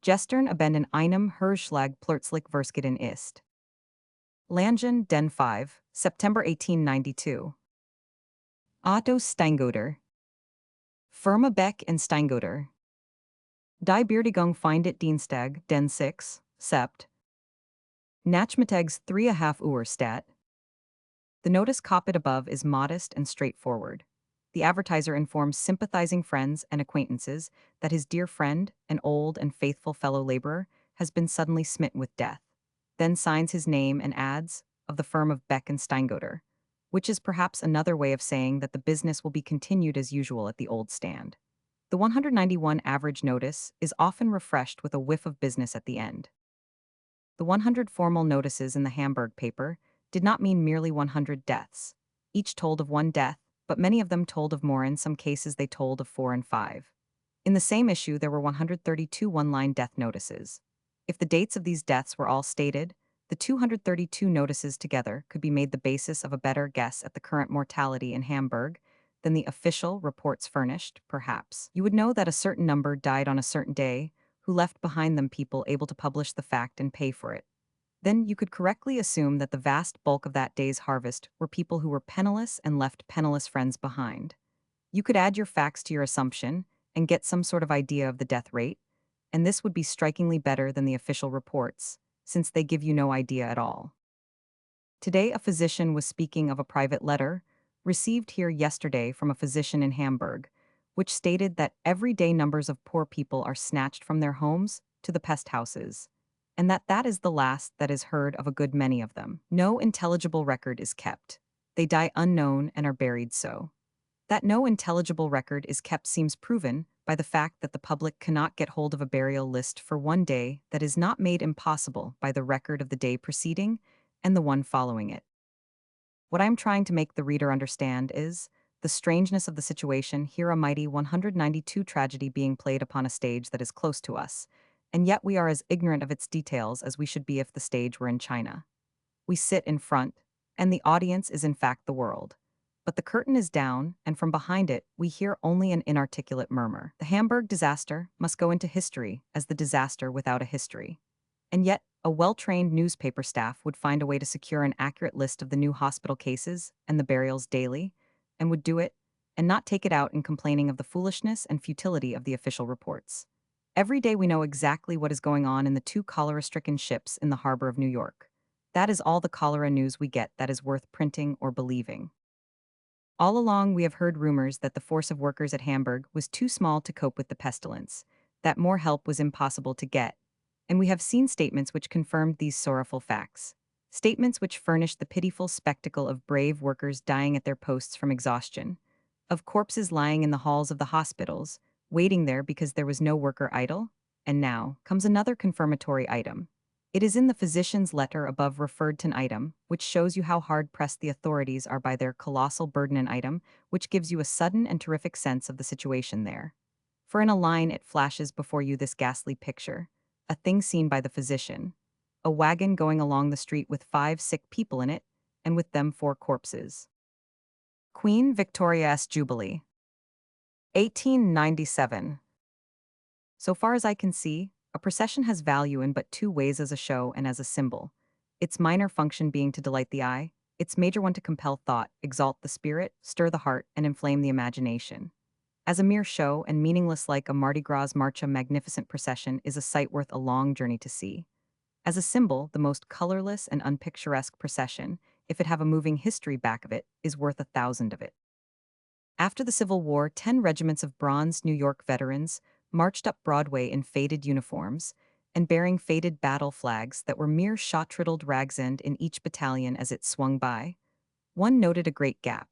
Gestern eben in einem Herzschlag plötzlich verschieden ist. Langen den 5, September 1892. Otto Steingoder. Firma Beck and Steingoder. Die Beerdigung findet Dienstag, den 6, Sept. Nachmittags 3,5 Uhr statt. The notice copied above is modest and straightforward. The advertiser informs sympathizing friends and acquaintances that his dear friend, an old and faithful fellow laborer, has been suddenly smitten with death, then signs his name and adds, of the firm of Beck and Steingoder, which is perhaps another way of saying that the business will be continued as usual at the old stand. The 191 average notice is often refreshed with a whiff of business at the end. The 100 formal notices in the Hamburg paper did not mean merely 100 deaths. Each told of one death, but many of them told of more. In some cases they told of 4 and 5. In the same issue there were 132 one-line death notices. If the dates of these deaths were all stated, the 232 notices together could be made the basis of a better guess at the current mortality in Hamburg than the official reports furnished, perhaps. You would know that a certain number died on a certain day, who left behind them people able to publish the fact and pay for it. Then you could correctly assume that the vast bulk of that day's harvest were people who were penniless and left penniless friends behind. You could add your facts to your assumption and get some sort of idea of the death rate, and this would be strikingly better than the official reports, since they give you no idea at all. Today, a physician was speaking of a private letter received here yesterday from a physician in Hamburg, which stated that every day numbers of poor people are snatched from their homes to the pest houses, and that is the last that is heard of a good many of them. No intelligible record is kept. They die unknown and are buried so. That no intelligible record is kept seems proven by the fact that the public cannot get hold of a burial list for one day that is not made impossible by the record of the day preceding and the one following it. What I am trying to make the reader understand is the strangeness of the situation, here a mighty 192 tragedy being played upon a stage that is close to us, and yet we are as ignorant of its details as we should be if the stage were in China. We sit in front, and the audience is in fact the world. But the curtain is down, and from behind it, we hear only an inarticulate murmur. The Hamburg disaster must go into history as the disaster without a history. And yet, a well-trained newspaper staff would find a way to secure an accurate list of the new hospital cases and the burials daily, and would do it, and not take it out in complaining of the foolishness and futility of the official reports. Every day we know exactly what is going on in the two cholera-stricken ships in the harbor of New York. That is all the cholera news we get that is worth printing or believing. All along we have heard rumors that the force of workers at Hamburg was too small to cope with the pestilence, that more help was impossible to get, and we have seen statements which confirmed these sorrowful facts. Statements which furnished the pitiful spectacle of brave workers dying at their posts from exhaustion, of corpses lying in the halls of the hospitals, waiting there because there was no worker idle. And now comes another confirmatory item. It is in the physician's letter above referred to an item, which shows you how hard-pressed the authorities are by their colossal burden, an item which gives you a sudden and terrific sense of the situation there. For in a line it flashes before you this ghastly picture, a thing seen by the physician, a wagon going along the street with 5 sick people in it, and with them 4 corpses. Queen Victoria's Jubilee. 1897. So far as I can see, a procession has value in but 2 ways: as a show and as a symbol. Its minor function being to delight the eye, its major one to compel thought, exalt the spirit, stir the heart, and inflame the imagination. As a mere show and meaningless like a Mardi Gras march, a magnificent procession is a sight worth a long journey to see. As a symbol, the most colorless and unpicturesque procession, if it have a moving history back of it, is worth 1,000 of it. After the Civil War, 10 regiments of bronze New York veterans marched up Broadway in faded uniforms and bearing faded battle flags that were mere shot-riddled rags, and in each battalion as it swung by, one noted a great gap,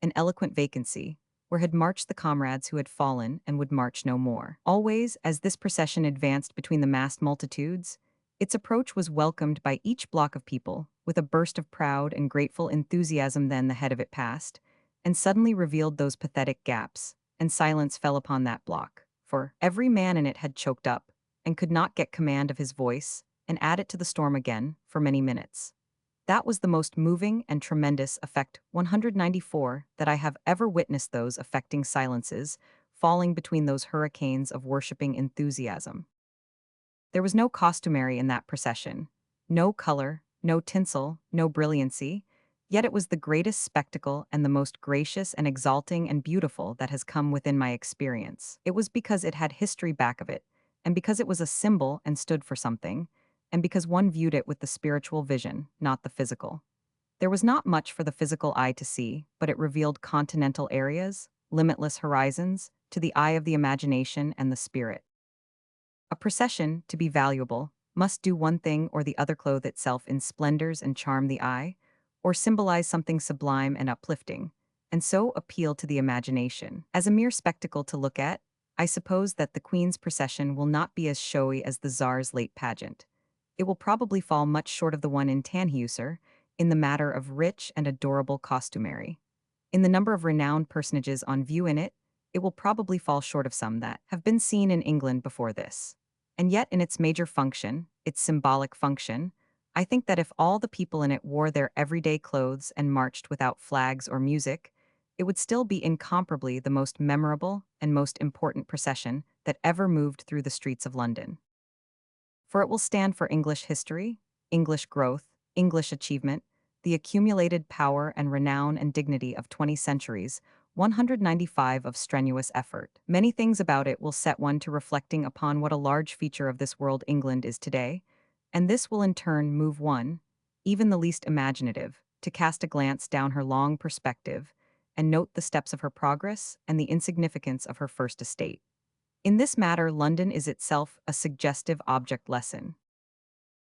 an eloquent vacancy, where had marched the comrades who had fallen and would march no more. Always, as this procession advanced between the massed multitudes, its approach was welcomed by each block of people with a burst of proud and grateful enthusiasm. Then the head of it passed, and suddenly revealed those pathetic gaps, and silence fell upon that block, for every man in it had choked up, and could not get command of his voice, and add it to the storm again, for many minutes. That was the most moving and tremendous effect 194 that I have ever witnessed, those affecting silences falling between those hurricanes of worshipping enthusiasm. There was no costumery in that procession. No color, no tinsel, no brilliancy, yet it was the greatest spectacle and the most gracious and exalting and beautiful that has come within my experience. It was because it had history back of it, and because it was a symbol and stood for something, and because one viewed it with the spiritual vision, not the physical. There was not much for the physical eye to see, but it revealed continental areas, limitless horizons, to the eye of the imagination and the spirit. A procession, to be valuable, must do one thing or the other: clothe itself in splendors and charm the eye, or symbolize something sublime and uplifting, and so appeal to the imagination. As a mere spectacle to look at, I suppose that the Queen's procession will not be as showy as the Tsar's late pageant. It will probably fall much short of the one in Tannhäuser in the matter of rich and adorable costumery. In the number of renowned personages on view in it, it will probably fall short of some that have been seen in England before this. And yet, in its major function, its symbolic function, I think that if all the people in it wore their everyday clothes and marched without flags or music, it would still be incomparably the most memorable and most important procession that ever moved through the streets of London. For it will stand for English history, English growth, English achievement, the accumulated power and renown and dignity of 20 centuries, 195 of strenuous effort. Many things about it will set one to reflecting upon what a large feature of this world England is today, and this will in turn move one, even the least imaginative, to cast a glance down her long perspective and note the steps of her progress and the insignificance of her first estate. In this matter, London is itself a suggestive object lesson.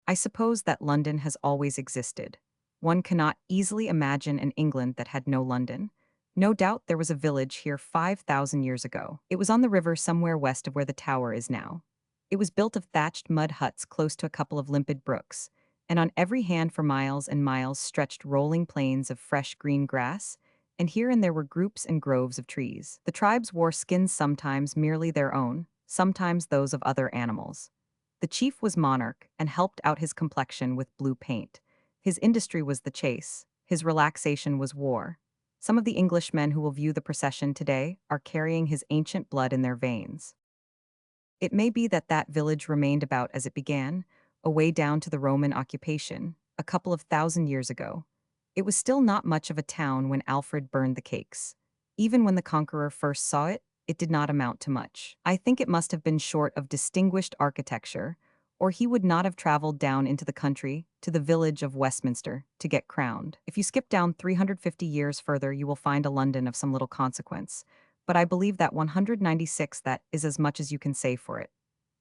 I suppose that London has always existed. One cannot easily imagine an England that had no London. No doubt there was a village here 5,000 years ago. It was on the river somewhere west of where the tower is now. It was built of thatched mud huts close to a couple of limpid brooks, and on every hand for miles and miles stretched rolling plains of fresh green grass, and here and there were groups and groves of trees. The tribes wore skins, sometimes merely their own, sometimes those of other animals. The chief was monarch and helped out his complexion with blue paint. His industry was the chase, his relaxation was war. Some of the Englishmen who will view the procession today are carrying his ancient blood in their veins. It may be that that village remained about as it began, away down to the Roman occupation, a couple of thousand years ago. It was still not much of a town when Alfred burned the cakes. Even when the conqueror first saw it, it did not amount to much. I think it must have been short of distinguished architecture, or he would not have traveled down into the country, to the village of Westminster, to get crowned. If you skip down 350 years further, you will find a London of some little consequence, but I believe that 196 that is as much as you can say for it.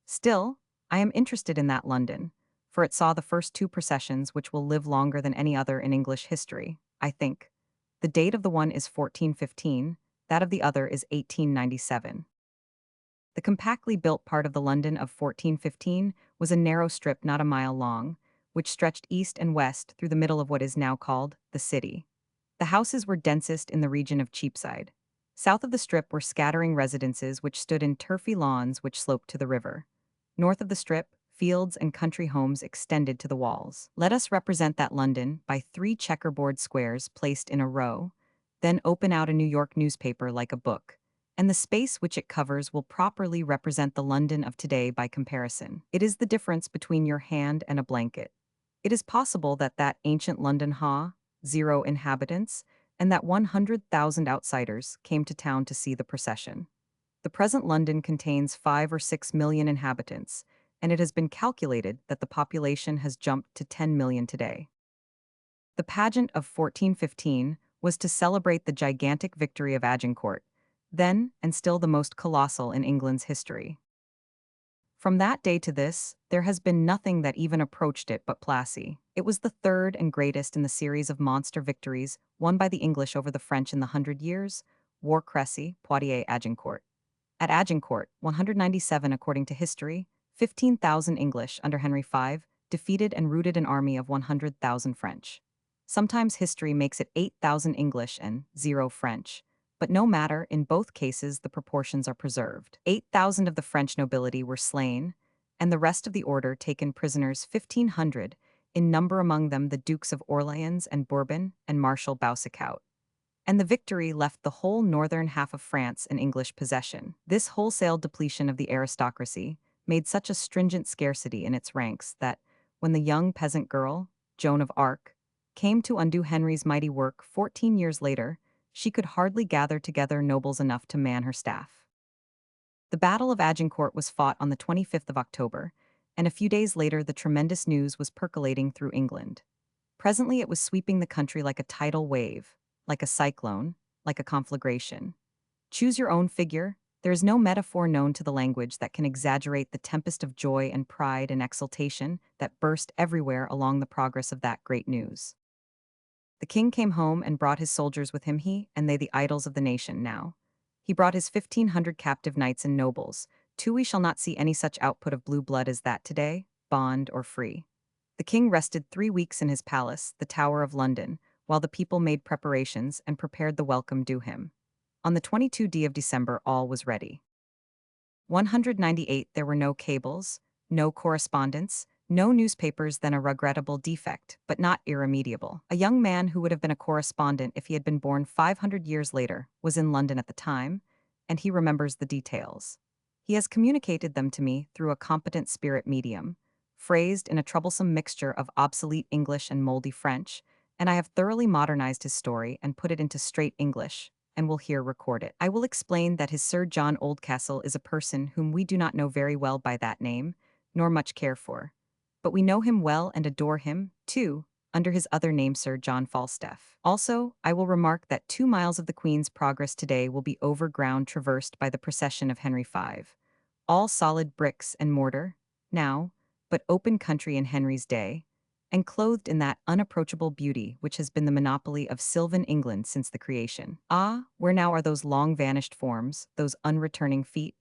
Still, I am interested in that London, for it saw the first two processions which will live longer than any other in English history, I think. The date of the one is 1415, that of the other is 1897. The compactly built part of the London of 1415 was a narrow strip not a mile long, which stretched east and west through the middle of what is now called the city. The houses were densest in the region of Cheapside. South of the strip were scattering residences which stood in turfy lawns which sloped to the river. North of the strip, fields and country homes extended to the walls. Let us represent that London by three checkerboard squares placed in a row, then open out a New York newspaper like a book, and the space which it covers will properly represent the London of today by comparison. It is the difference between your hand and a blanket. It is possible that that ancient London ha, 0 inhabitants, and that 100,000 outsiders came to town to see the procession. The present London contains 5 or 6 million inhabitants, and it has been calculated that the population has jumped to 10 million today. The pageant of 1415 was to celebrate the gigantic victory of Agincourt, then and still the most colossal in England's history. From that day to this, there has been nothing that even approached it but Plassey. It was the third and greatest in the series of monster victories won by the English over the French in the Hundred Years, War Cressy, Poitiers, Agincourt. At Agincourt, 197 according to history, 15,000 English under Henry V defeated and routed an army of 100,000 French. Sometimes history makes it 8,000 English and 0 French, but no matter, in both cases the proportions are preserved. 8,000 of the French nobility were slain, and the rest of the order taken prisoners, 1,500, in number among them the Dukes of Orleans and Bourbon and Marshal Boucicaut. And the victory left the whole northern half of France in English possession. This wholesale depletion of the aristocracy, made such a stringent scarcity in its ranks that, when the young peasant girl, Joan of Arc, came to undo Henry's mighty work 14 years later, she could hardly gather together nobles enough to man her staff. The Battle of Agincourt was fought on the 25th of October, and a few days later the tremendous news was percolating through England. Presently it was sweeping the country like a tidal wave, like a cyclone, like a conflagration. Choose your own figure. There is no metaphor known to the language that can exaggerate the tempest of joy and pride and exultation that burst everywhere along the progress of that great news. The king came home and brought his soldiers with him, he and they the idols of the nation now. He brought his 1,500 captive knights and nobles, too we shall not see any such output of blue blood as that today, bond or free. The king rested 3 weeks in his palace, the Tower of London, while the people made preparations and prepared the welcome due him. On the 22nd of December all was ready. 198 There were no cables, no correspondence, no newspapers, then a regrettable defect, but not irremediable. A young man who would have been a correspondent if he had been born 500 years later was in London at the time, and he remembers the details. He has communicated them to me through a competent spirit medium, phrased in a troublesome mixture of obsolete English and moldy French, and I have thoroughly modernized his story and put it into straight English, and will here record it. I will explain that his Sir John Oldcastle is a person whom we do not know very well by that name, nor much care for. But we know him well and adore him, too, under his other name Sir John Falstaff. Also, I will remark that 2 miles of the Queen's Progress today will be over ground traversed by the procession of Henry V. All solid bricks and mortar, now, but open country in Henry's day, and clothed in that unapproachable beauty which has been the monopoly of sylvan England since the creation. Ah, where now are those long-vanished forms, those unreturning feet?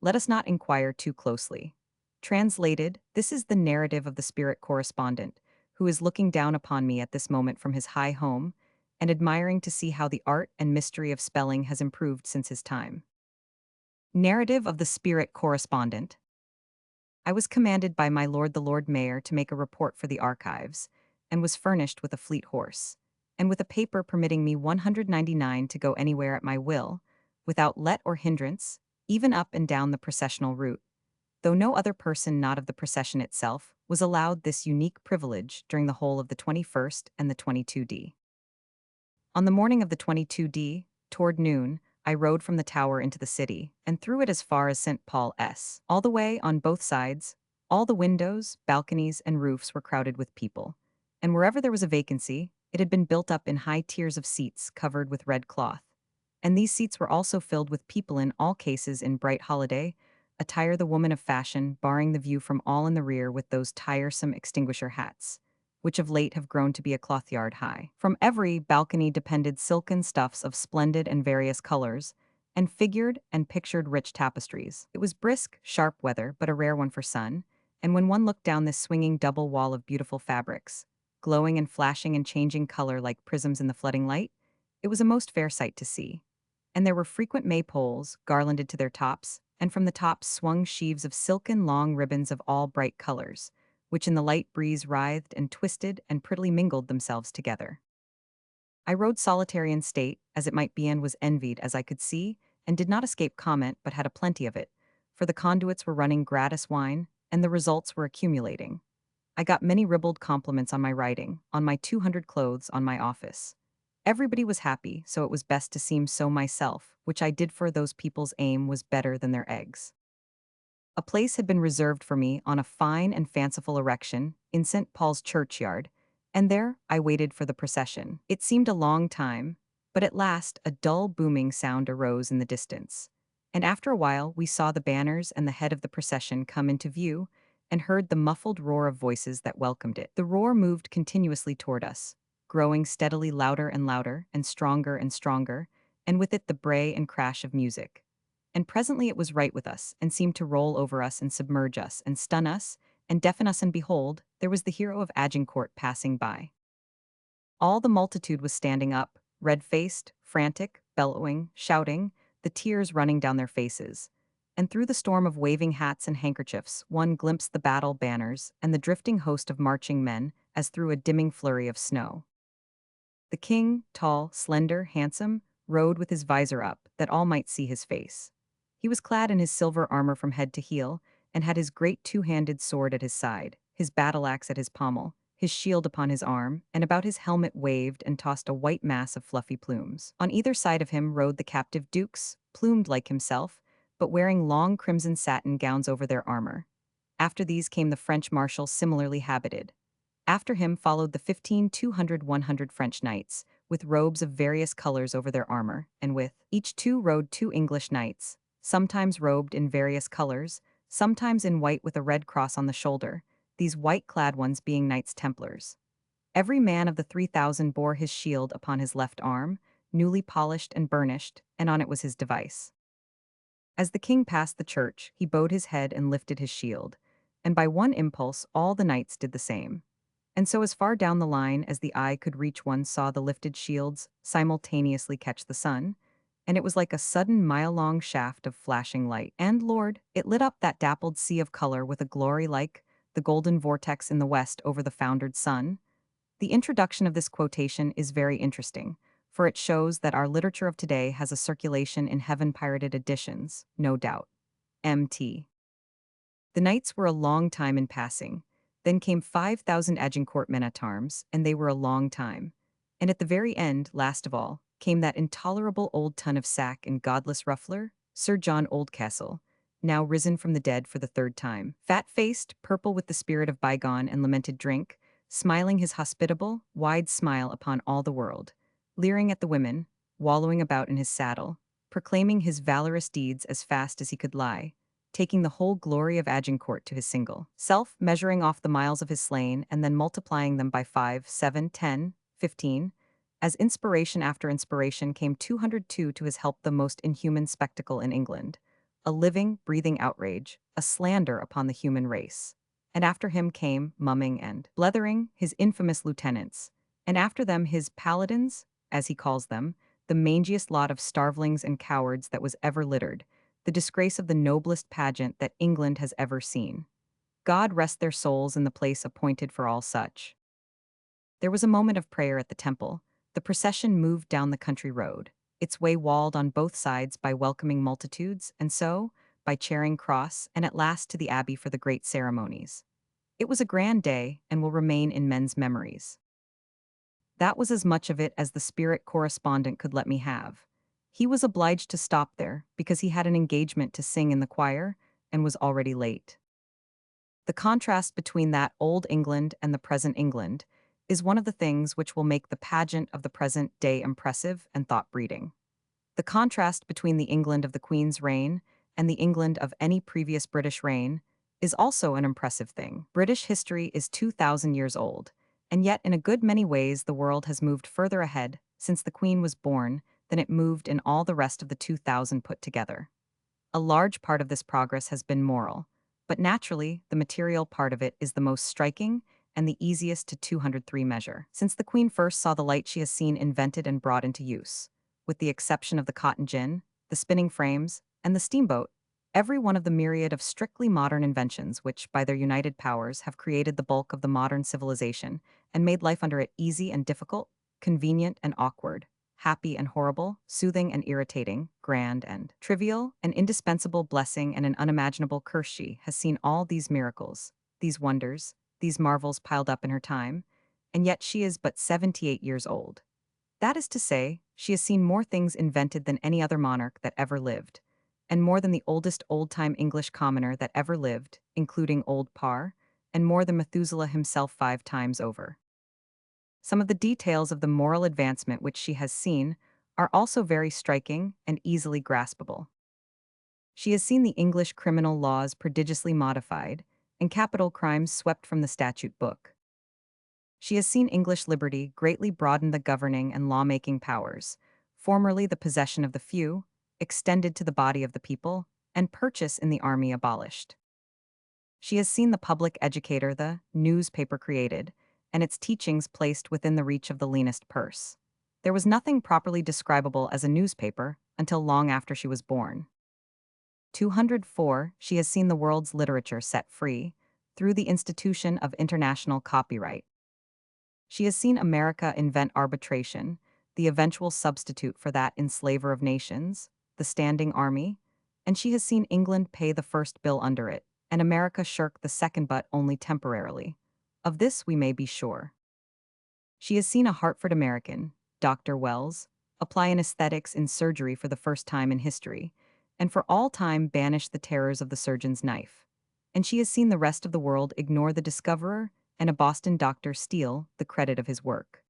Let us not inquire too closely. Translated, this is the narrative of the spirit correspondent, who is looking down upon me at this moment from his high home, and admiring to see how the art and mystery of spelling has improved since his time. Narrative of the spirit correspondent. I was commanded by my lord the Lord Mayor to make a report for the archives, and was furnished with a fleet horse, and with a paper permitting me 199 to go anywhere at my will, without let or hindrance, even up and down the processional route, though no other person not of the procession itself was allowed this unique privilege during the whole of the 21st and the 22d. On the morning of the 22d, toward noon, I rode from the tower into the city, and through it as far as St. Paul's. All the way, on both sides, all the windows, balconies, and roofs were crowded with people, and wherever there was a vacancy, it had been built up in high tiers of seats covered with red cloth. And these seats were also filled with people in all cases in bright holiday attire, the woman of fashion, barring the view from all in the rear with those tiresome extinguisher hats, which of late have grown to be a cloth-yard high. From every balcony depended silken stuffs of splendid and various colors, and figured and pictured rich tapestries. It was brisk, sharp weather, but a rare one for sun, and when one looked down this swinging double wall of beautiful fabrics, glowing and flashing and changing color like prisms in the flooding light, it was a most fair sight to see. And there were frequent maypoles, garlanded to their tops, and from the tops swung sheaves of silken long ribbons of all bright colors, which in the light breeze writhed and twisted and prettily mingled themselves together. I rode solitary in state, as it might be, and was envied as I could see, and did not escape comment, but had a plenty of it, for the conduits were running gratis wine, and the results were accumulating. I got many ribald compliments on my writing, on my 200 clothes, on my office. Everybody was happy, so it was best to seem so myself, which I did, for those people's aim was better than their eggs. A place had been reserved for me on a fine and fanciful erection in St. Paul's churchyard, and there I waited for the procession. It seemed a long time, but at last a dull booming sound arose in the distance, and after a while we saw the banners and the head of the procession come into view, and heard the muffled roar of voices that welcomed it. The roar moved continuously toward us, growing steadily louder and stronger, and with it the bray and crash of music. And presently it was right with us, and seemed to roll over us and submerge us and stun us and deafen us, and behold, there was the hero of Agincourt passing by. All the multitude was standing up, red-faced, frantic, bellowing, shouting, the tears running down their faces. And through the storm of waving hats and handkerchiefs one glimpsed the battle banners and the drifting host of marching men as through a dimming flurry of snow. The king, tall, slender, handsome, rode with his visor up, that all might see his face. He was clad in his silver armor from head to heel, and had his great two-handed sword at his side, his battle-axe at his pommel, his shield upon his arm, and about his helmet waved and tossed a white mass of fluffy plumes. On either side of him rode the captive dukes, plumed like himself, but wearing long crimson satin gowns over their armor. After these came the French marshal similarly habited. After him followed the 100 French knights, with robes of various colors over their armor, and with each two rode two English knights, sometimes robed in various colors, sometimes in white with a red cross on the shoulder, these white-clad ones being Knights Templars. Every man of the 3,000 bore his shield upon his left arm, newly polished and burnished, and on it was his device. As the king passed the church, he bowed his head and lifted his shield, and by one impulse all the knights did the same. And so as far down the line as the eye could reach one saw the lifted shields simultaneously catch the sun, and it was like a sudden mile-long shaft of flashing light. And Lord, it lit up that dappled sea of color with a glory like the golden vortex in the west over the foundered sun. The introduction of this quotation is very interesting, for it shows that our literature of today has a circulation in heaven-pirated editions, no doubt. MT. The knights were a long time in passing. Then came 5,000 Agincourt men at arms, and they were a long time. And at the very end, last of all, came that intolerable old ton of sack and godless ruffler, Sir John Oldcastle, now risen from the dead for the third time, fat-faced, purple with the spirit of bygone and lamented drink, smiling his hospitable, wide smile upon all the world, leering at the women, wallowing about in his saddle, proclaiming his valorous deeds as fast as he could lie, taking the whole glory of Agincourt to his single self, measuring off the miles of his slain and then multiplying them by 5, 7, 10, 15. As inspiration after inspiration came 202 to his help, the most inhuman spectacle in England, a living, breathing outrage, a slander upon the human race. And after him came, mumming and blethering, his infamous lieutenants, and after them his paladins, as he calls them, the mangiest lot of starvelings and cowards that was ever littered, the disgrace of the noblest pageant that England has ever seen. God rest their souls in the place appointed for all such. There was a moment of prayer at the temple. The procession moved down the country road, its way walled on both sides by welcoming multitudes, and so, by Charing Cross, and at last to the Abbey for the great ceremonies. It was a grand day, and will remain in men's memories. That was as much of it as the spirit correspondent could let me have. He was obliged to stop there, because he had an engagement to sing in the choir, and was already late. The contrast between that old England and the present England is one of the things which will make the pageant of the present day impressive and thought-breeding. The contrast between the England of the Queen's reign and the England of any previous British reign is also an impressive thing. British history is 2,000 years old, and yet in a good many ways the world has moved further ahead since the Queen was born than it moved in all the rest of the 2,000 put together. A large part of this progress has been moral, but naturally, the material part of it is the most striking and the easiest to 203 measure. Since the Queen first saw the light, she has seen invented and brought into use. With the exception of the cotton gin, the spinning frames, and the steamboat, every one of the myriad of strictly modern inventions which, by their united powers, have created the bulk of the modern civilization and made life under it easy and difficult, convenient and awkward, happy and horrible, soothing and irritating, grand and trivial, an indispensable blessing and an unimaginable curse, she has seen all these miracles, these wonders, these marvels piled up in her time, and yet she is but 78 years old. That is to say, she has seen more things invented than any other monarch that ever lived, and more than the oldest old-time English commoner that ever lived, including Old Parr, and more than Methuselah himself 5 times over. Some of the details of the moral advancement which she has seen are also very striking and easily graspable. She has seen the English criminal laws prodigiously modified and capital crimes swept from the statute book. She has seen English liberty greatly broaden the governing and lawmaking powers, formerly the possession of the few, extended to the body of the people, and purchase in the army abolished. She has seen the public educator, the newspaper created, and its teachings placed within the reach of the leanest purse. There was nothing properly describable as a newspaper until long after she was born. 204. She has seen the world's literature set free through the institution of international copyright. She has seen America invent arbitration, the eventual substitute for that enslaver of nations, the standing army, and she has seen England pay the first bill under it, and America shirked the second but only temporarily. Of this we may be sure. She has seen a Hartford American, Dr. Wells, apply anesthetics in surgery for the first time in history, and for all time banish the terrors of the surgeon's knife. And she has seen the rest of the world ignore the discoverer and a Boston doctor steal the credit of his work.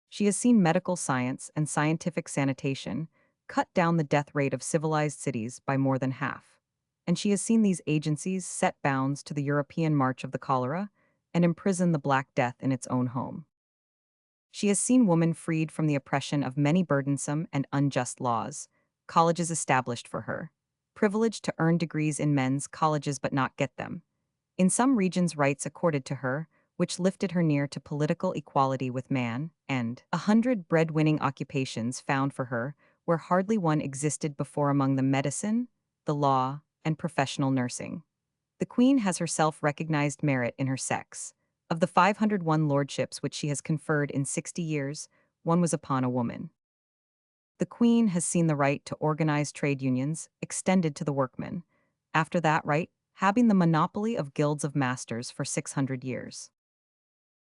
She has seen medical science and scientific sanitation cut down the death rate of civilized cities by more than half. And she has seen these agencies set bounds to the European march of the cholera and imprison the Black Death in its own home. She has seen woman freed from the oppression of many burdensome and unjust laws, colleges established for her, privileged to earn degrees in men's colleges but not get them. In some regions, rights accorded to her, which lifted her near to political equality with man, and 100 bread-winning occupations found for her where hardly one existed before among the medicine, the law, and professional nursing. The Queen has herself recognized merit in her sex. Of the 501 lordships which she has conferred in 60 years, one was upon a woman. The Queen has seen the right to organize trade unions extended to the workmen, after that right having the monopoly of guilds of masters for 600 years.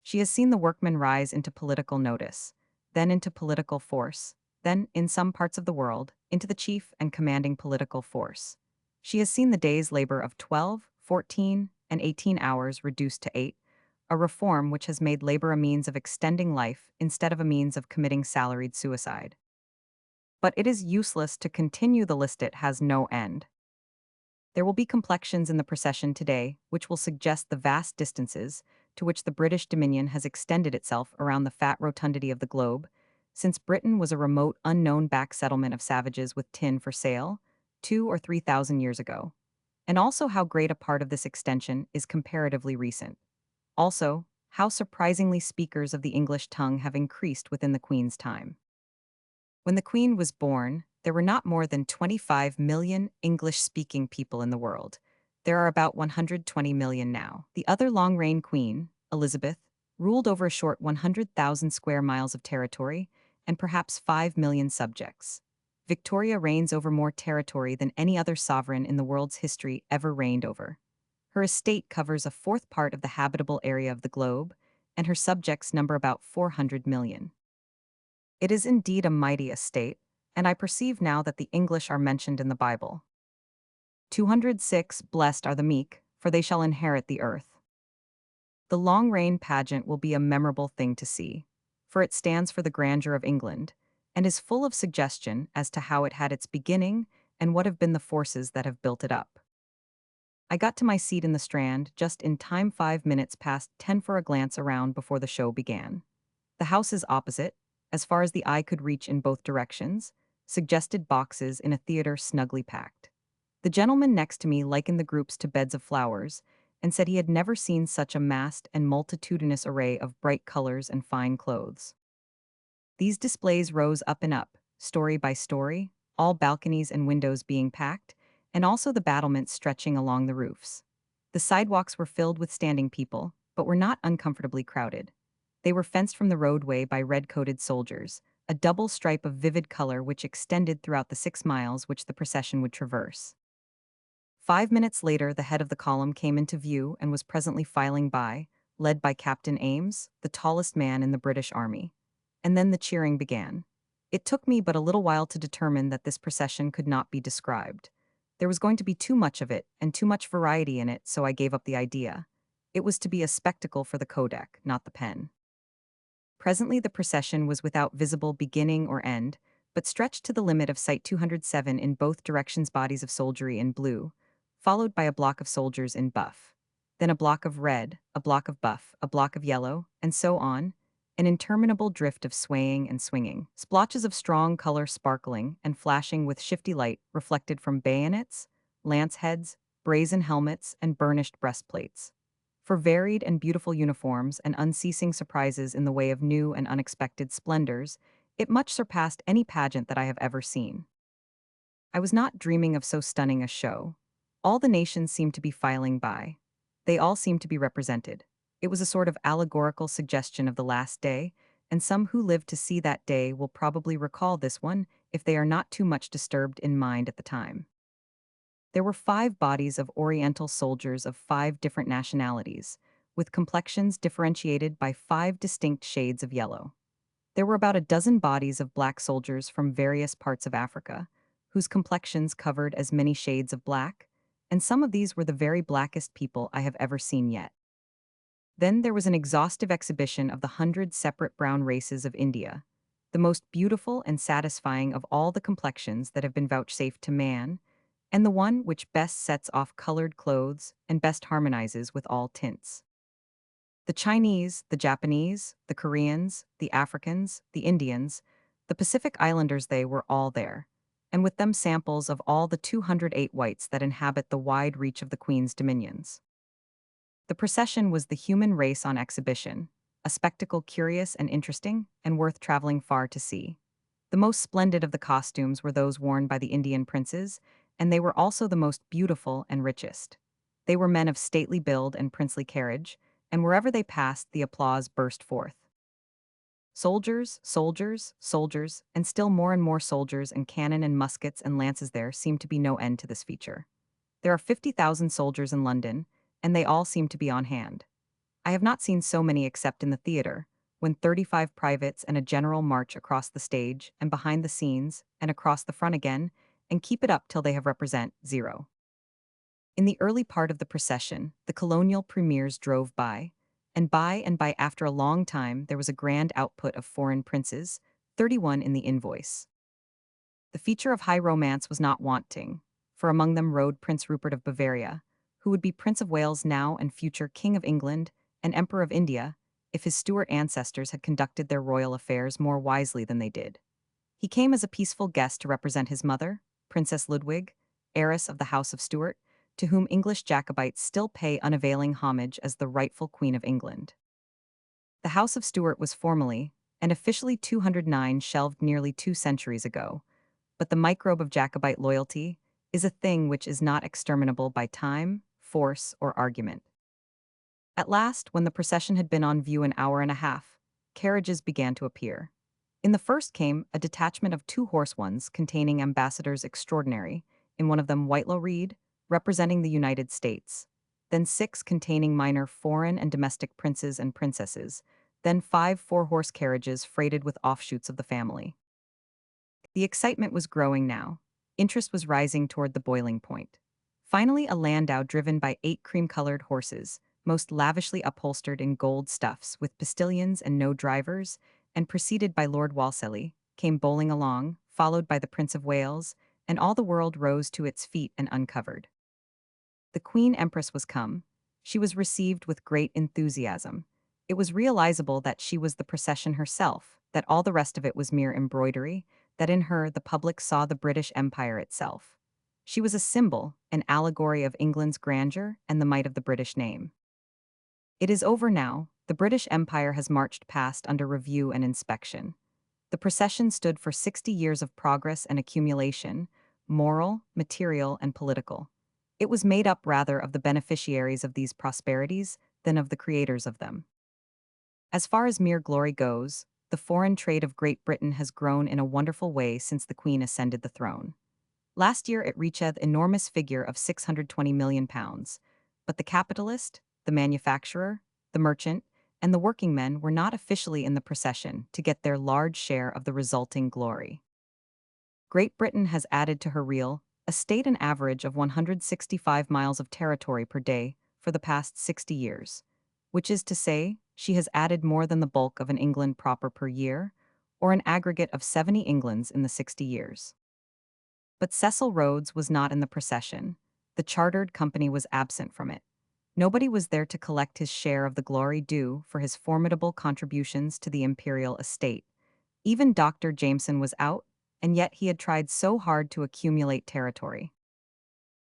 She has seen the workmen rise into political notice, then into political force, then, in some parts of the world, into the chief and commanding political force. She has seen the day's labor of 12, 14, and 18 hours reduced to 8, a reform which has made labor a means of extending life instead of a means of committing salaried suicide. But it is useless to continue the list, it has no end. There will be complexions in the procession today which will suggest the vast distances to which the British Dominion has extended itself around the fat rotundity of the globe, since Britain was a remote, unknown back settlement of savages with tin for sale 2 or 3,000 years ago, and also how great a part of this extension is comparatively recent. Also, how surprisingly speakers of the English tongue have increased within the Queen's time. When the Queen was born, there were not more than 25 million English-speaking people in the world. There are about 120 million now. The other long-reign queen, Elizabeth, ruled over a short 100,000 square miles of territory and perhaps 5 million subjects. Victoria reigns over more territory than any other sovereign in the world's history ever reigned over. Her estate covers a fourth part of the habitable area of the globe, and her subjects number about 400 million. It is indeed a mighty estate, and I perceive now that the English are mentioned in the Bible. 206 Blessed are the meek, for they shall inherit the earth. The long reign pageant will be a memorable thing to see, for it stands for the grandeur of England, and is full of suggestion as to how it had its beginning and what have been the forces that have built it up. I got to my seat in the Strand just in time, 5 minutes past 10 for a glance around before the show began. The houses opposite, as far as the eye could reach in both directions, suggested boxes in a theater snugly packed. The gentleman next to me likened the groups to beds of flowers, and said he had never seen such a massed and multitudinous array of bright colors and fine clothes. These displays rose up and up, story by story, all balconies and windows being packed, and also the battlements stretching along the roofs. The sidewalks were filled with standing people, but were not uncomfortably crowded. They were fenced from the roadway by red-coated soldiers, a double stripe of vivid color which extended throughout the 6 miles which the procession would traverse. 5 minutes later, the head of the column came into view and was presently filing by, led by Captain Ames, the tallest man in the British Army. And then the cheering began. It took me but a little while to determine that this procession could not be described. There was going to be too much of it and too much variety in it, so I gave up the idea. It was to be a spectacle for the kodak, not the pen. Presently the procession was without visible beginning or end, but stretched to the limit of sight 207 in both directions, bodies of soldiery in blue, followed by a block of soldiers in buff, then a block of red, a block of buff, a block of yellow, and so on, an interminable drift of swaying and swinging, splotches of strong color sparkling and flashing with shifty light reflected from bayonets, lance heads, brazen helmets, and burnished breastplates. For varied and beautiful uniforms and unceasing surprises in the way of new and unexpected splendors, it much surpassed any pageant that I have ever seen. I was not dreaming of so stunning a show. All the nations seemed to be filing by. They all seemed to be represented. It was a sort of allegorical suggestion of the last day, and some who lived to see that day will probably recall this one if they are not too much disturbed in mind at the time. There were 5 bodies of Oriental soldiers of 5 different nationalities, with complexions differentiated by 5 distinct shades of yellow. There were about a dozen bodies of black soldiers from various parts of Africa, whose complexions covered as many shades of black, and some of these were the very blackest people I have ever seen yet. Then there was an exhaustive exhibition of the 100 separate brown races of India, the most beautiful and satisfying of all the complexions that have been vouchsafed to man, and the one which best sets off colored clothes and best harmonizes with all tints. The Chinese, the Japanese, the Koreans, the Africans, the Indians, the Pacific Islanders, they were all there, and with them samples of all the 208 whites that inhabit the wide reach of the Queen's dominions. The procession was the human race on exhibition, a spectacle curious and interesting and worth traveling far to see. The most splendid of the costumes were those worn by the Indian princes, and they were also the most beautiful and richest. They were men of stately build and princely carriage, and wherever they passed the applause burst forth. Soldiers, soldiers, soldiers, and still more and more soldiers and cannon and muskets and lances. There seemed to be no end to this feature. There are 50,000 soldiers in London, and they all seem to be on hand. I have not seen so many except in the theater, when 35 privates and a general march across the stage and behind the scenes and across the front again, and keep it up till they have represent zero. In the early part of the procession, the colonial premiers drove by, and by after a long time there was a grand output of foreign princes, 31 in the invoice. The feature of high romance was not wanting, for among them rode Prince Rupert of Bavaria, who would be Prince of Wales now and future King of England and Emperor of India, if his Stuart ancestors had conducted their royal affairs more wisely than they did. He came as a peaceful guest to represent his mother, Princess Ludwig, heiress of the House of Stuart, to whom English Jacobites still pay unavailing homage as the rightful Queen of England. The House of Stuart was formally, and officially 209 shelved nearly 2 centuries ago, but the microbe of Jacobite loyalty is a thing which is not exterminable by time, force, or argument. At last, when the procession had been on view an hour and a half, carriages began to appear. In the first came a detachment of 2 horse ones containing ambassadors extraordinary, in one of them Whitelaw Reid, representing the United States, then 6 containing minor foreign and domestic princes and princesses, then 5 4-horse carriages freighted with offshoots of the family. The excitement was growing now. Interest was rising toward the boiling point. Finally, a landau driven by 8 cream-colored horses, most lavishly upholstered in gold stuffs with postilions and no drivers, and preceded by Lord Walsalley, came bowling along, followed by the Prince of Wales, and all the world rose to its feet and uncovered. The Queen Empress was come. She was received with great enthusiasm. It was realizable that she was the procession herself, that all the rest of it was mere embroidery, that in her the public saw the British Empire itself. She was a symbol, an allegory of England's grandeur and the might of the British name. It is over now. The British Empire has marched past under review and inspection. The procession stood for 60 years of progress and accumulation, moral, material, and political. It was made up rather of the beneficiaries of these prosperities than of the creators of them. As far as mere glory goes, the foreign trade of Great Britain has grown in a wonderful way since the Queen ascended the throne. Last year it reached an enormous figure of £620 million, but the capitalist, the manufacturer, the merchant, and the working men were not officially in the procession to get their large share of the resulting glory. Great Britain has added to her real estate an average of 165 miles of territory per day for the past 60 years, which is to say, she has added more than the bulk of an England proper per year, or an aggregate of 70 Englands in the 60 years. But Cecil Rhodes was not in the procession. The chartered company was absent from it. Nobody was there to collect his share of the glory due for his formidable contributions to the imperial estate. Even Dr. Jameson was out, and yet he had tried so hard to accumulate territory.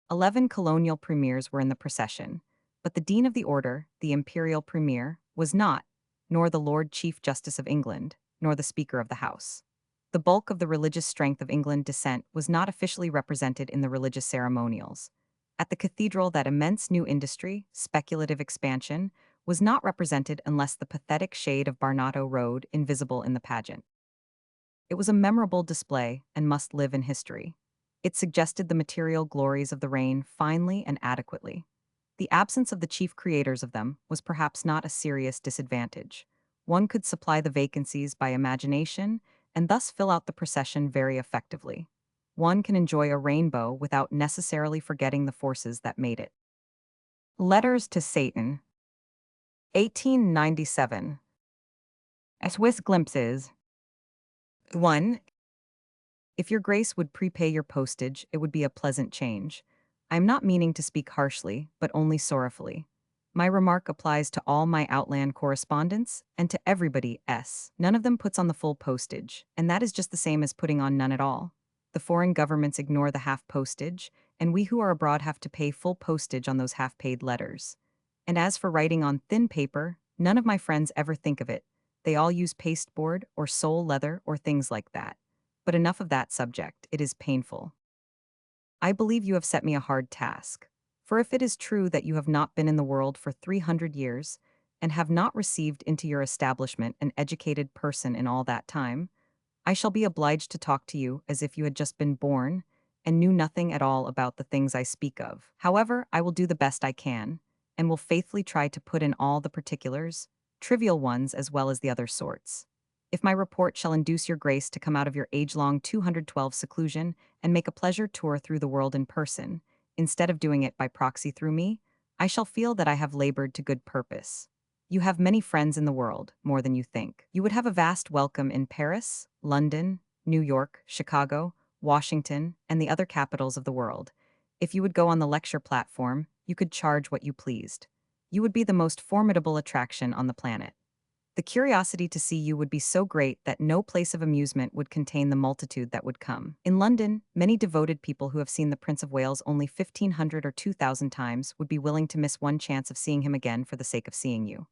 11 colonial premiers were in the procession, but the Dean of the Order, the imperial premier, was not, nor the Lord Chief Justice of England, nor the Speaker of the House. The bulk of the religious strength of England descent was not officially represented in the religious ceremonials. At the cathedral, that immense new industry, speculative expansion, was not represented unless the pathetic shade of Barnato rode invisible in the pageant. It was a memorable display and must live in history. It suggested the material glories of the reign finely and adequately. The absence of the chief creators of them was perhaps not a serious disadvantage. One could supply the vacancies by imagination and thus fill out the procession very effectively. One can enjoy a rainbow without necessarily forgetting the forces that made it. Letters to Satan, 1897. A Swiss Glimpses. 1. If your grace would prepay your postage, it would be a pleasant change. I am not meaning to speak harshly, but only sorrowfully. My remark applies to all my outland correspondents and to everybody else. None of them puts on the full postage, and that is just the same as putting on none at all. The foreign governments ignore the half postage, and we who are abroad have to pay full postage on those half-paid letters. And as for writing on thin paper, none of my friends ever think of it. They all use pasteboard or sole leather or things like that. But enough of that subject, it is painful. I believe you have set me a hard task. For if it is true that you have not been in the world for 300 years, and have not received into your establishment an educated person in all that time, I shall be obliged to talk to you as if you had just been born, and knew nothing at all about the things I speak of. However, I will do the best I can, and will faithfully try to put in all the particulars, trivial ones as well as the other sorts. If my report shall induce your grace to come out of your age-long 212 seclusion and make a pleasure tour through the world in person, instead of doing it by proxy through me, I shall feel that I have labored to good purpose. You have many friends in the world, more than you think. You would have a vast welcome in Paris, London, New York, Chicago, Washington, and the other capitals of the world. If you would go on the lecture platform, you could charge what you pleased. You would be the most formidable attraction on the planet. The curiosity to see you would be so great that no place of amusement would contain the multitude that would come. In London, many devoted people who have seen the Prince of Wales only 1,500 or 2,000 times would be willing to miss one chance of seeing him again for the sake of seeing you.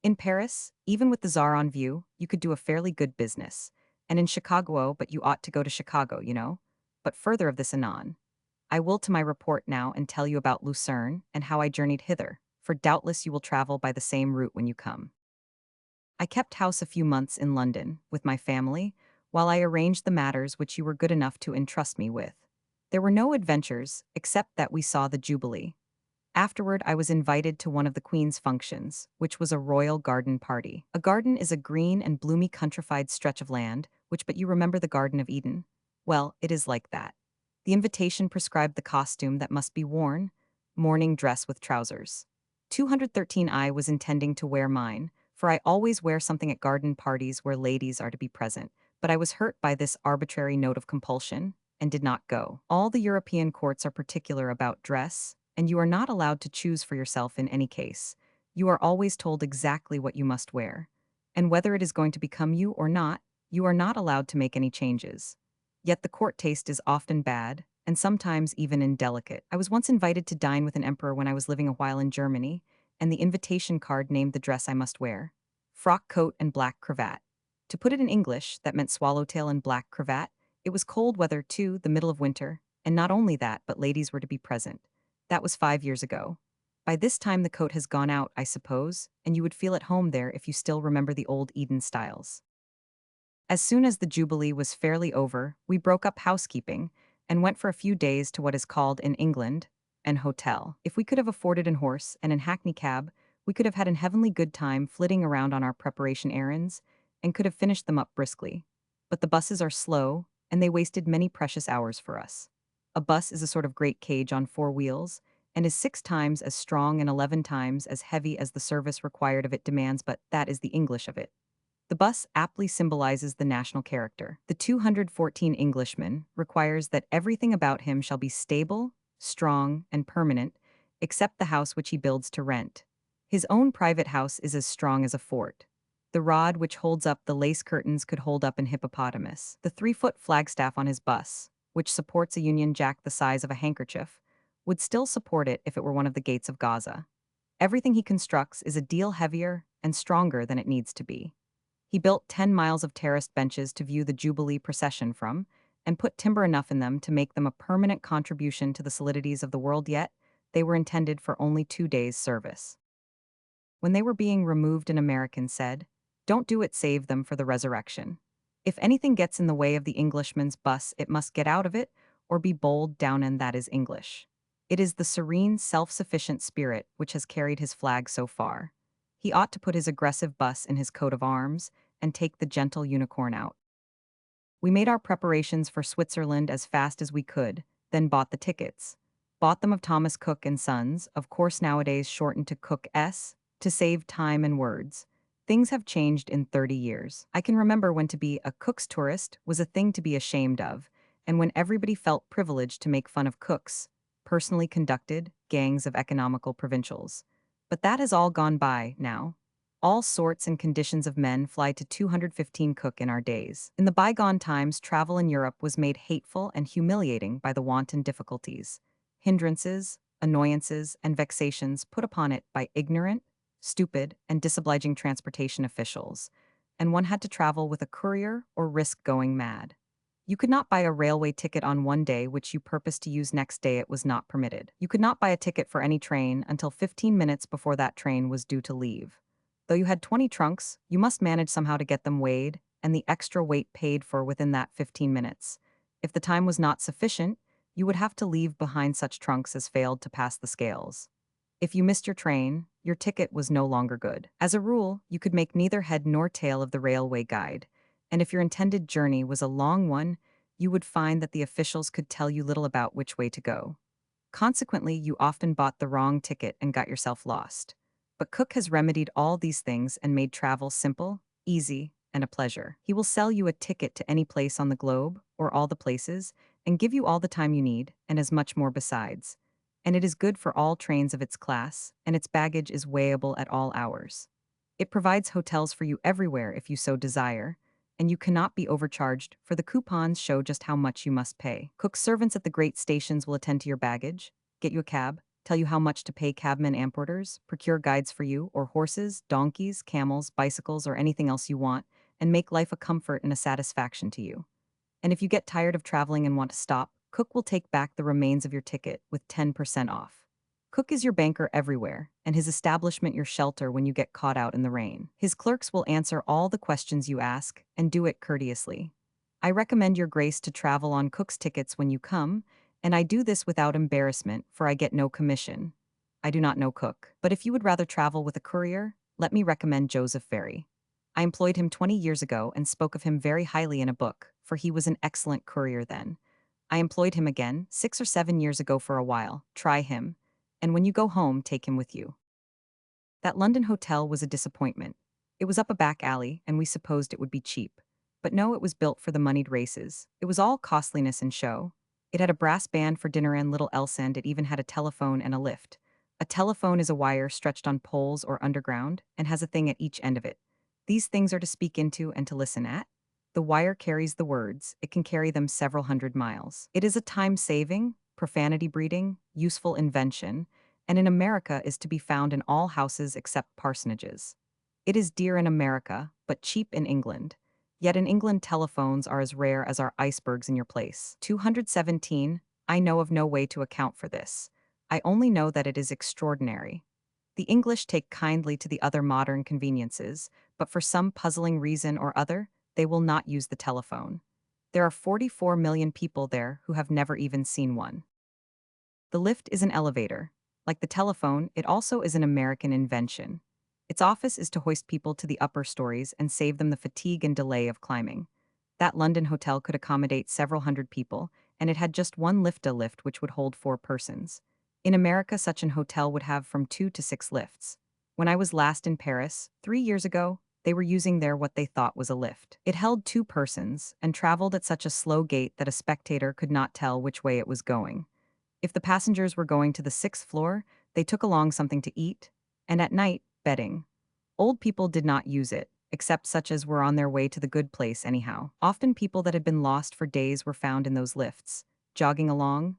In Paris, even with the Tsar on view, you could do a fairly good business. And in Chicago, but you ought to go to Chicago, you know? But further of this anon. I will to my report now and tell you about Lucerne and how I journeyed hither, for doubtless you will travel by the same route when you come. I kept house a few months in London, with my family, while I arranged the matters which you were good enough to entrust me with. There were no adventures, except that we saw the Jubilee. Afterward, I was invited to one of the Queen's functions, which was a royal garden party. A garden is a green and bloomy countrified stretch of land, which but you remember the Garden of Eden? Well, it is like that. The invitation prescribed the costume that must be worn, morning dress with trousers. 213 I was intending to wear mine, for I always wear something at garden parties where ladies are to be present, but I was hurt by this arbitrary note of compulsion, and did not go. All the European courts are particular about dress, and you are not allowed to choose for yourself in any case. You are always told exactly what you must wear. And whether it is going to become you or not, you are not allowed to make any changes. Yet the court taste is often bad, and sometimes even indelicate. I was once invited to dine with an emperor when I was living a while in Germany, and the invitation card named the dress I must wear: frock coat and black cravat. To put it in English, that meant swallowtail and black cravat. It was cold weather, too, the middle of winter, and not only that, but ladies were to be present. That was 5 years ago. By this time the coat has gone out, I suppose, and you would feel at home there if you still remember the old Eden styles. As soon as the Jubilee was fairly over, we broke up housekeeping and went for a few days to what is called in England an hotel. If we could have afforded an horse and an hackney cab, we could have had an heavenly good time flitting around on our preparation errands and could have finished them up briskly. But the buses are slow, and they wasted many precious hours for us. A bus is a sort of great cage on 4 wheels, and is 6 times as strong and 11 times as heavy as the service required of it demands, but that is the English of it. The bus aptly symbolizes the national character. The 214 Englishman requires that everything about him shall be stable, strong, and permanent, except the house which he builds to rent. His own private house is as strong as a fort. The rod which holds up the lace curtains could hold up an hippopotamus. The 3-foot flagstaff on his bus, which supports a Union Jack the size of a handkerchief, would still support it if it were one of the gates of Gaza. Everything he constructs is a deal heavier and stronger than it needs to be. He built 10 miles of terraced benches to view the Jubilee procession from, and put timber enough in them to make them a permanent contribution to the solidities of the world, yet they were intended for only 2 days' service. When they were being removed, an American said, "Don't do it, save them for the resurrection. If anything gets in the way of the Englishman's bus, it must get out of it, or be bold down and that is English. It is the serene, self-sufficient spirit which has carried his flag so far. He ought to put his aggressive bus in his coat of arms and take the gentle unicorn out. We made our preparations for Switzerland as fast as we could, then bought the tickets. Bought them of Thomas Cook and Sons, of course nowadays shortened to Cook S, to save time and words. Things have changed in 30 years. I can remember when to be a Cook's tourist was a thing to be ashamed of, and when everybody felt privileged to make fun of cooks, personally conducted gangs of economical provincials. But that has all gone by now. All sorts and conditions of men fly to 215 Cook in our days. In the bygone times, travel in Europe was made hateful and humiliating by the wanton difficulties, hindrances, annoyances, and vexations put upon it by ignorant, stupid, and disobliging transportation officials, and one had to travel with a courier or risk going mad. You could not buy a railway ticket on one day which you purposed to use next day it was not permitted. You could not buy a ticket for any train until 15 minutes before that train was due to leave. Though you had 20 trunks, you must manage somehow to get them weighed, and the extra weight paid for within that 15 minutes. If the time was not sufficient, you would have to leave behind such trunks as failed to pass the scales. If you missed your train, your ticket was no longer good. As a rule, you could make neither head nor tail of the railway guide, and if your intended journey was a long one, you would find that the officials could tell you little about which way to go. Consequently, you often bought the wrong ticket and got yourself lost. But Cook has remedied all these things and made travel simple, easy, and a pleasure. He will sell you a ticket to any place on the globe, or all the places, and give you all the time you need, and as much more besides. And it is good for all trains of its class, and its baggage is weighable at all hours. It provides hotels for you everywhere if you so desire, and you cannot be overcharged, for the coupons show just how much you must pay. Cook's servants at the great stations will attend to your baggage, get you a cab, tell you how much to pay cabmen and porters, procure guides for you, or horses, donkeys, camels, bicycles, or anything else you want, and make life a comfort and a satisfaction to you. And if you get tired of traveling and want to stop, Cook will take back the remains of your ticket with 10% off. Cook is your banker everywhere, and his establishment your shelter when you get caught out in the rain. His clerks will answer all the questions you ask, and do it courteously. I recommend your grace to travel on Cook's tickets when you come, and I do this without embarrassment, for I get no commission. I do not know Cook, but if you would rather travel with a courier, let me recommend Joseph Ferry. I employed him 20 years ago and spoke of him very highly in a book, for he was an excellent courier then. I employed him again 6 or 7 years ago for a while. Try him, and when you go home, take him with you. That London hotel was a disappointment. It was up a back alley, and we supposed it would be cheap. But no, it was built for the moneyed races. It was all costliness and show. It had a brass band for dinner and little else, and it even had a telephone and a lift. A telephone is a wire stretched on poles or underground, and has a thing at each end of it. These things are to speak into and to listen at. The wire carries the words. It can carry them several hundred miles. It is a time-saving, profanity-breeding, useful invention, and in America is to be found in all houses except parsonages. It is dear in America, but cheap in England. Yet in England telephones are as rare as are icebergs in your place. 217, I know of no way to account for this. I only know that it is extraordinary. The English take kindly to the other modern conveniences, but for some puzzling reason or other, they will not use the telephone. There are 44 million people there who have never even seen one. The lift is an elevator. Like the telephone, it also is an American invention. Its office is to hoist people to the upper stories and save them the fatigue and delay of climbing. That London hotel could accommodate several hundred people, and it had just one lift which would hold 4 persons. In America, such an hotel would have from 2 to 6 lifts. When I was last in Paris, 3 years ago, they were using there what they thought was a lift. It held 2 persons, and traveled at such a slow gait that a spectator could not tell which way it was going. If the passengers were going to the 6th floor, they took along something to eat, and at night, bedding. Old people did not use it, except such as were on their way to the good place anyhow. Often people that had been lost for days were found in those lifts, jogging along,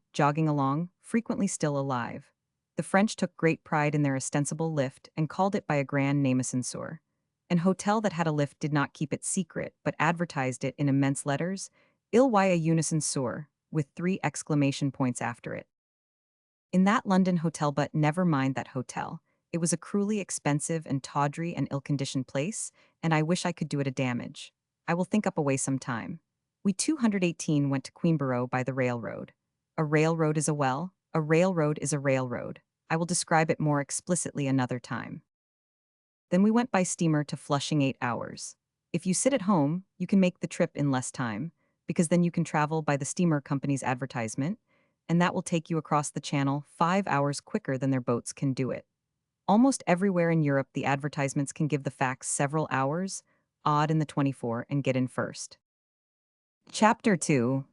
frequently still alive. The French took great pride in their ostensible lift and called it by a grand namesensor. An hotel that had a lift did not keep it secret, but advertised it in immense letters, Il y a unison sur, with 3 exclamation points after it. In that London hotel, but never mind that hotel. It was a cruelly expensive and tawdry and ill-conditioned place, and I wish I could do it a damage. I will think up a way some time. We 218 went to Queenborough by the railroad. A railroad is a well, a railroad is a railroad. I will describe it more explicitly another time. Then we went by steamer to Flushing 8 hours. If you sit at home, you can make the trip in less time, because then you can travel by the steamer company's advertisement, and that will take you across the channel 5 hours quicker than their boats can do it. Almost everywhere in Europe, the advertisements can give the facts several hours, odd in the 24, and get in first. Chapter 2.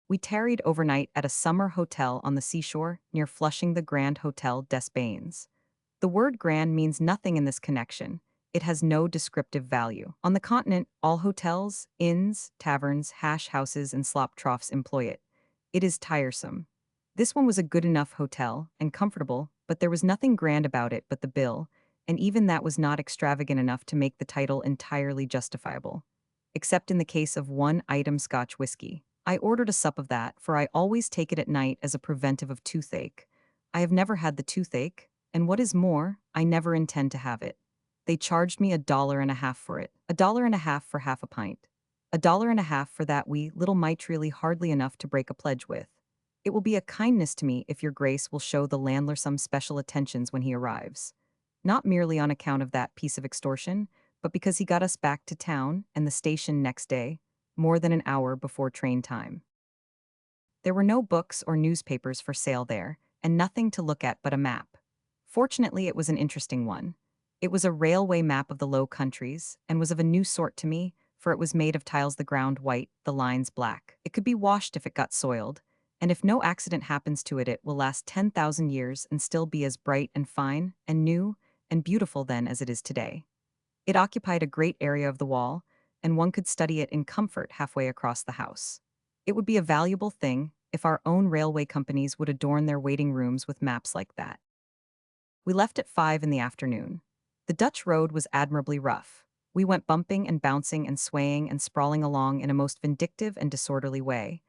We tarried overnight at a summer hotel on the seashore near Flushing, the Grand Hotel des Bains. The word grand means nothing in this connection. It has no descriptive value. On the continent, all hotels, inns, taverns, hash houses, and slop troughs employ it. It is tiresome. This one was a good enough hotel, and comfortable, but there was nothing grand about it but the bill, and even that was not extravagant enough to make the title entirely justifiable. Except in the case of one item Scotch whiskey. I ordered a sup of that, for I always take it at night as a preventive of toothache. I have never had the toothache, and what is more, I never intend to have it. They charged me $1.50 for it. $1.50 for half a pint. $1.50 for that wee little mite, really hardly enough to break a pledge with. It will be a kindness to me if your grace will show the landlord some special attentions when he arrives. Not merely on account of that piece of extortion, but because he got us back to town and the station next day, more than an hour before train time. There were no books or newspapers for sale there, and nothing to look at but a map. Fortunately, it was an interesting one. It was a railway map of the Low Countries, and was of a new sort to me, for it was made of tiles, the ground white, the lines black. It could be washed if it got soiled, and if no accident happens to it, it will last 10,000 years and still be as bright and fine and new and beautiful then as it is today. It occupied a great area of the wall, and one could study it in comfort halfway across the house. It would be a valuable thing if our own railway companies would adorn their waiting rooms with maps like that. We left at 5 in the afternoon. The Dutch road was admirably rough. We went bumping and bouncing and swaying and sprawling along in a most vindictive and disorderly way,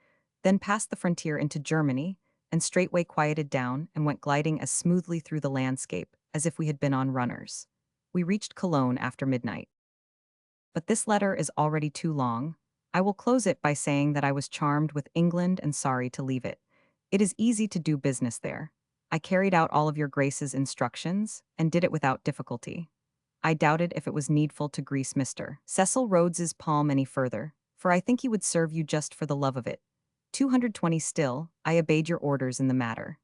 then passed the frontier into Germany, and straightway quieted down and went gliding as smoothly through the landscape as if we had been on runners. We reached Cologne after midnight. But this letter is already too long. I will close it by saying that I was charmed with England and sorry to leave it. It is easy to do business there. I carried out all of your Grace's instructions, and did it without difficulty. I doubted if it was needful to grease Mr. Cecil Rhodes's palm any further, for I think he would serve you just for the love of it. 220 still, I obeyed your orders in the matter.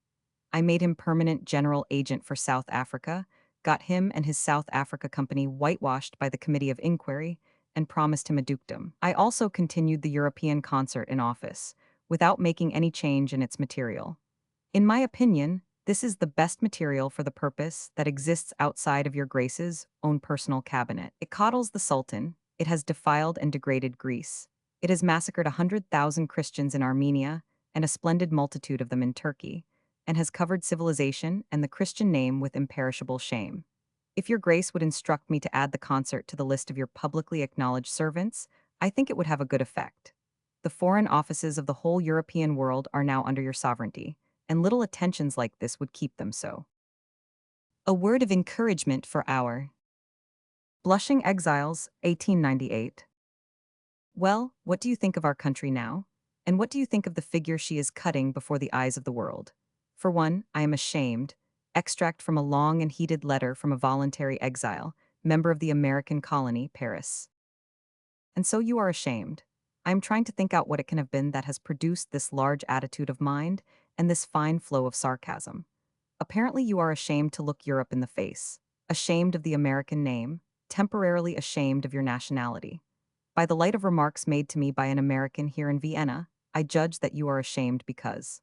I made him permanent general agent for South Africa, got him and his South Africa company whitewashed by the Committee of Inquiry, and promised him a dukedom. I also continued the European concert in office, without making any change in its material. In my opinion, this is the best material for the purpose that exists outside of your Grace's own personal cabinet. It coddles the Sultan, it has defiled and degraded Greece, it has massacred 100,000 Christians in Armenia, and a splendid multitude of them in Turkey, and has covered civilization and the Christian name with imperishable shame. If your Grace would instruct me to add the concert to the list of your publicly acknowledged servants, I think it would have a good effect. The foreign offices of the whole European world are now under your sovereignty, and little attentions like this would keep them so. A word of encouragement for our blushing exiles, 1898. Well, what do you think of our country now? And what do you think of the figure she is cutting before the eyes of the world? For one, I am ashamed. Extract from a long and heated letter from a voluntary exile, member of the American colony, Paris. And so you are ashamed. I am trying to think out what it can have been that has produced this large attitude of mind and this fine flow of sarcasm. Apparently you are ashamed to look Europe in the face, ashamed of the American name, temporarily ashamed of your nationality. By the light of remarks made to me by an American here in Vienna, I judge that you are ashamed because